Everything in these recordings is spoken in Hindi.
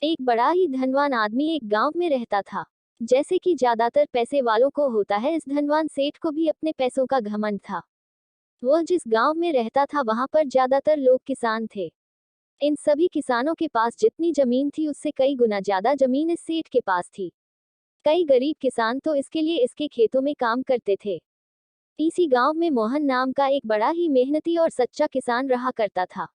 एक बड़ा ही धनवान आदमी एक गांव में रहता था। जैसे कि ज्यादातर पैसे वालों को होता है, इस धनवान सेठ को भी अपने पैसों का घमंड था। वह जिस गांव में रहता था वहां पर ज्यादातर लोग किसान थे। इन सभी किसानों के पास जितनी जमीन थी उससे कई गुना ज्यादा जमीन इस सेठ के पास थी। कई गरीब किसान तो इसके लिए इसके खेतों में काम करते थे। इसी गांव में मोहन नाम का एक बड़ा ही मेहनती और सच्चा किसान रहा करता था।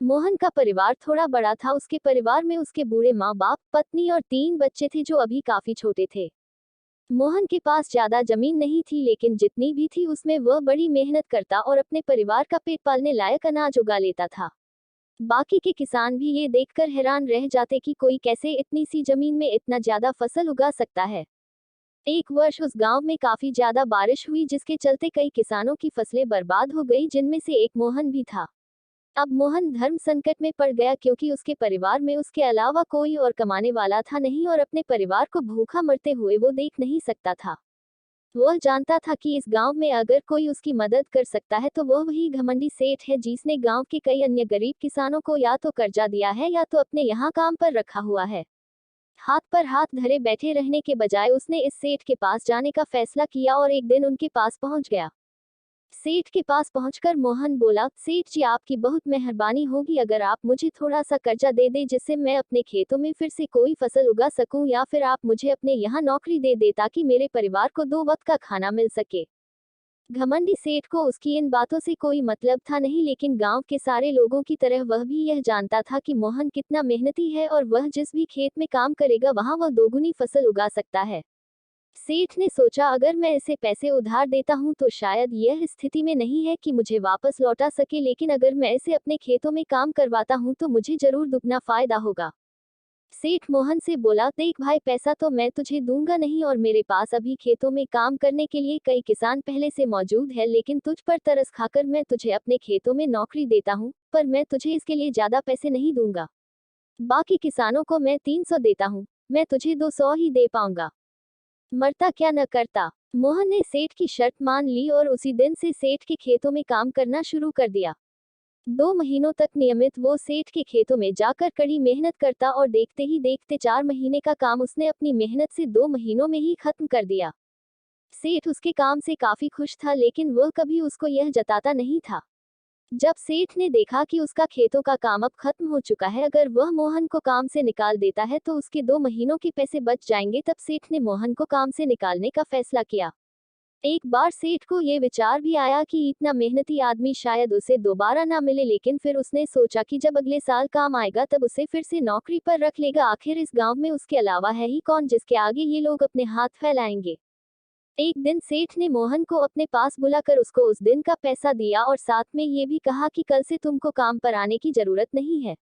मोहन का परिवार थोड़ा बड़ा था। उसके परिवार में उसके बूढ़े माँ बाप, पत्नी और 3 बच्चे थे जो अभी काफी छोटे थे। मोहन के पास ज्यादा जमीन नहीं थी, लेकिन जितनी भी थी उसमें वह बड़ी मेहनत करता और अपने परिवार का पेट पालने लायक अनाज उगा लेता था। बाकी के किसान भी ये देखकर हैरान रह जाते कि कोई कैसे इतनी सी जमीन में इतना ज्यादा फसल उगा सकता है। एक वर्ष उस गांव में काफी ज्यादा बारिश हुई, जिसके चलते कई किसानों की फसलें बर्बाद हो गई, जिनमें से एक मोहन भी था। अब मोहन धर्म संकट में पड़ गया, क्योंकि उसके परिवार में उसके अलावा कोई और कमाने वाला था नहीं और अपने परिवार को भूखा मरते हुए वो देख नहीं सकता था। वह जानता था कि इस गांव में अगर कोई उसकी मदद कर सकता है तो वह वही घमंडी सेठ है, जिसने गांव के कई अन्य गरीब किसानों को या तो कर्जा दिया है या तो अपने यहाँ काम पर रखा हुआ है। हाथ पर हाथ धरे बैठे रहने के बजाय उसने इस सेठ के पास जाने का फैसला किया और एक दिन उनके पास पहुंच गया। सेठ के पास पहुंचकर मोहन बोला, सेठ जी, आपकी बहुत मेहरबानी होगी अगर आप मुझे थोड़ा सा कर्जा दे दे, जिससे मैं अपने खेतों में फिर से कोई फसल उगा सकूं, या फिर आप मुझे अपने यहाँ नौकरी दे दे ताकि मेरे परिवार को 2 वक्त का खाना मिल सके। घमंडी सेठ को उसकी इन बातों से कोई मतलब था नहीं, लेकिन गांव के सारे लोगों की तरह वह भी यह जानता था कि मोहन कितना मेहनती है और वह जिस भी खेत में काम करेगा वहां वह दोगुनी फसल उगा सकता है। सेठ ने सोचा, अगर मैं इसे पैसे उधार देता हूं तो शायद यह स्थिति में नहीं है कि मुझे वापस लौटा सके, लेकिन अगर मैं इसे अपने खेतों में काम करवाता हूं तो मुझे जरूर दुगना फायदा होगा। सेठ मोहन से बोला, देख भाई, पैसा तो मैं तुझे दूंगा नहीं और मेरे पास अभी खेतों में काम करने के लिए कई किसान पहले से मौजूद है, लेकिन तुझ पर तरस खाकर मैं तुझे अपने खेतों में नौकरी देता हूँ, पर मैं तुझे इसके लिए ज्यादा पैसे नहीं दूंगा। बाकी किसानों को मैं 300 देता हूँ, मैं तुझे 200 ही दे पाऊंगा। मरता क्या न करता। मोहन ने सेठ की शर्त मान ली और उसी दिन से सेठ के खेतों में काम करना शुरू कर दिया। 2 महीनों तक नियमित वो सेठ के खेतों में जाकर कड़ी मेहनत करता और देखते ही देखते 4 महीने का काम उसने अपनी मेहनत से 2 महीनों में ही खत्म कर दिया। सेठ उसके काम से काफी खुश था, लेकिन वह कभी उसको यह जताता नहीं था। जब सेठ ने देखा कि उसका खेतों का काम अब खत्म हो चुका है, अगर वह मोहन को काम से निकाल देता है तो उसके 2 महीनों के पैसे बच जाएंगे, तब सेठ ने मोहन को काम से निकालने का फैसला किया। एक बार सेठ को ये विचार भी आया कि इतना मेहनती आदमी शायद उसे दोबारा ना मिले, लेकिन फिर उसने सोचा कि जब अगले साल काम आएगा तब उसे फिर से नौकरी पर रख लेगा। आखिर इस गांव में उसके अलावा है ही कौन जिसके आगे ये लोग अपने हाथ फैलाएंगे। एक दिन सेठ ने मोहन को अपने पास बुलाकर उसको उस दिन का पैसा दिया और साथ में ये भी कहा कि कल से तुमको काम पर आने की जरूरत नहीं है।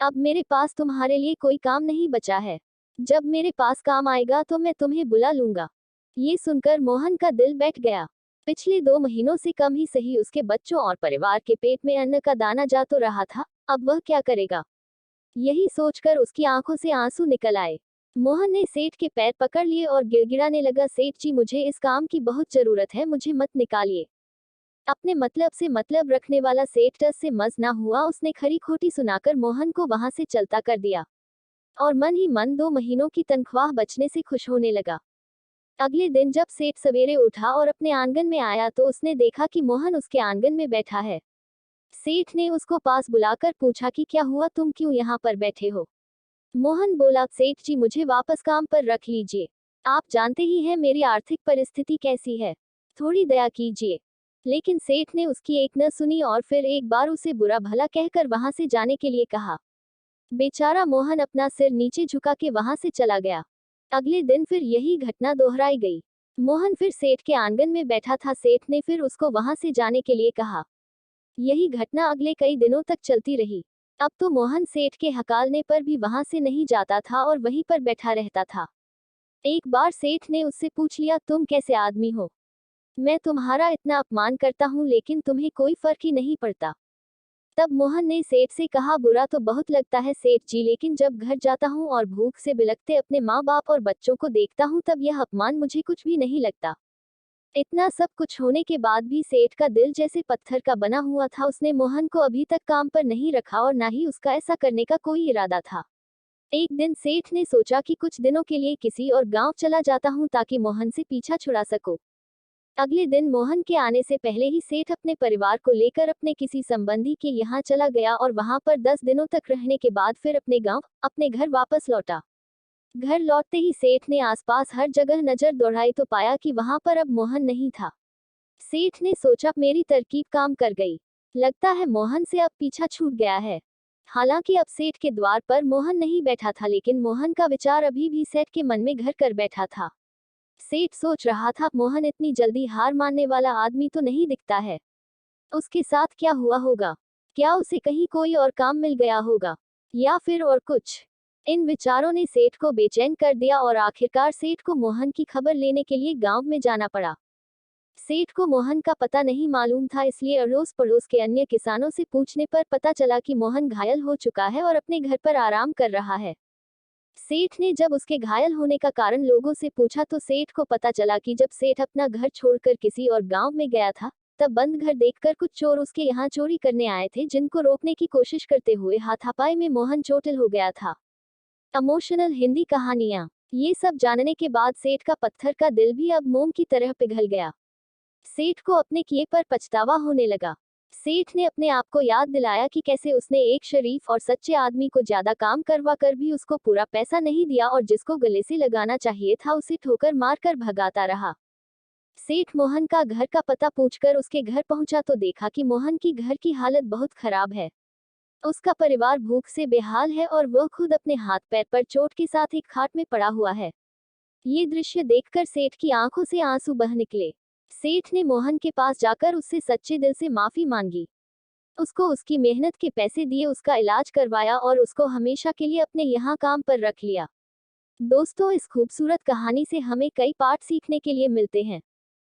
अब मेरे पास तुम्हारे लिए कोई काम नहीं बचा है। जब मेरे पास काम आएगा तो मैं तुम्हें बुला लूंगा। ये सुनकर मोहन का दिल बैठ गया। पिछले 2 महीनों से कम ही सही उसके बच्चों और परिवार के पेट में अन्न का दाना जा तो रहा था, अब वह क्या करेगा। यही सोचकर उसकी आंखों से आंसू निकल आए। मोहन ने सेठ के पैर पकड़ लिए और गिड़गिड़ाने लगा, सेठ जी, मुझे इस काम की बहुत जरूरत है, मुझे मत निकालिए। अपने मतलब से मतलब रखने वाला सेठ टस से मज ना हुआ। उसने खरी खोटी सुनाकर मोहन को वहां से चलता कर दिया और मन ही मन 2 महीनों की तनख्वाह बचने से खुश होने लगा। अगले दिन जब सेठ सवेरे उठा और अपने आंगन में आया तो उसने देखा कि मोहन उसके आंगन में बैठा है। सेठ ने उसको पास बुलाकर पूछा कि क्या हुआ, तुम क्यों यहाँ पर बैठे हो। मोहन बोला, सेठ जी, मुझे वापस काम पर रख लीजिए। आप जानते ही हैं मेरी आर्थिक परिस्थिति कैसी है, थोड़ी दया कीजिए। लेकिन सेठ ने उसकी एक न सुनी और फिर एक बार उसे बुरा भला कहकर वहां से जाने के लिए कहा। बेचारा मोहन अपना सिर नीचे झुका के वहां से चला गया। अगले दिन फिर यही घटना दोहराई गई। मोहन फिर सेठ के आंगन में बैठा था। सेठ ने फिर उसको वहां से जाने के लिए कहा। यही घटना अगले कई दिनों तक चलती रही। अब तो मोहन सेठ के हकालने पर भी वहां से नहीं जाता था और वहीं पर बैठा रहता था। एक बार सेठ ने उससे पूछ लिया, तुम कैसे आदमी हो, मैं तुम्हारा इतना अपमान करता हूँ लेकिन तुम्हें कोई फर्क ही नहीं पड़ता। तब मोहन ने सेठ से कहा, बुरा तो बहुत लगता है सेठ जी, लेकिन जब घर जाता हूँ और भूख से बिलखते अपने माँ बाप और बच्चों को देखता हूँ तब यह अपमान मुझे कुछ भी नहीं लगता। इतना सब कुछ होने के बाद भी सेठ का दिल जैसे पत्थर का बना हुआ था। उसने मोहन को अभी तक काम पर नहीं रखा और ना ही उसका ऐसा करने का कोई इरादा था। एक दिन सेठ ने सोचा कि कुछ दिनों के लिए किसी और गांव चला जाता हूं ताकि मोहन से पीछा छुड़ा सकूं। अगले दिन मोहन के आने से पहले ही सेठ अपने परिवार को लेकर अपने किसी संबंधी के यहाँ चला गया और वहां पर 10 दिनों तक रहने के बाद फिर अपने गांव, अपने घर वापस लौटा। घर लौटते ही सेठ ने आसपास हर जगह नजर दौड़ाई तो पाया कि वहां पर अब मोहन नहीं था। सेठ ने सोचा मेरी तरकीब काम कर गई। लगता है मोहन से अब पीछा छूट गया है। हालांकि अब सेठ के द्वार पर मोहन नहीं बैठा था, लेकिन मोहन का विचार अभी भी सेठ के मन में घर कर बैठा था। सेठ सोच रहा था मोहन इतनी जल्दी हार मानने वाला आदमी तो नहीं दिखता है। उसके साथ क्या हुआ होगा? क्या उसे कहीं कोई और काम मिल गया होगा, या फिर और कुछ? इन विचारों ने सेठ को बेचैन कर दिया और आखिरकार सेठ को मोहन की खबर लेने के लिए गांव में जाना पड़ा। सेठ को मोहन का पता नहीं मालूम था, इसलिए अड़ोस पड़ोस के अन्य किसानों से पूछने पर पता चला कि मोहन घायल हो चुका है और अपने घर पर आराम कर रहा है। सेठ ने जब उसके घायल होने का कारण लोगों से पूछा तो सेठ को पता चला कि जब सेठ अपना घर छोड़कर किसी और गांव में गया था, तब बंद घर देखकर कुछ चोर उसके यहाँ चोरी करने आए थे, जिनको रोकने की कोशिश करते हुए हाथापाई में मोहन चोटिल हो गया था। इमोशनल हिंदी कहानियां। ये सब जानने के बाद सेठ का पत्थर का दिल भी अब मोम की तरह पिघल गया। सेठ को अपने किए पर पछतावा होने लगा। सेठ ने अपने आप को याद दिलाया कि कैसे उसने एक शरीफ और सच्चे आदमी को ज्यादा काम करवा कर भी उसको पूरा पैसा नहीं दिया और जिसको गले से लगाना चाहिए था उसे ठोकर मारकर भगाता रहा। सेठ मोहन का घर का पता पूछकर उसके घर पहुंचा तो देखा कि मोहन की घर की हालत बहुत खराब है। उसका परिवार भूख से बेहाल है और वह खुद अपने हाथ पैर पर चोट के साथ एक खाट में पड़ा हुआ है। ये दृश्य देखकर सेठ की आंखों से आंसू बह निकले। सेठ ने मोहन के पास जाकर उससे सच्चे दिल से माफी मांगी। उसको उसकी मेहनत के पैसे दिए, उसका इलाज करवाया और उसको हमेशा के लिए अपने यहाँ काम पर रख लिया। दोस्तों, इस खूबसूरत कहानी से हमें कई पाठ सीखने के लिए मिलते हैं।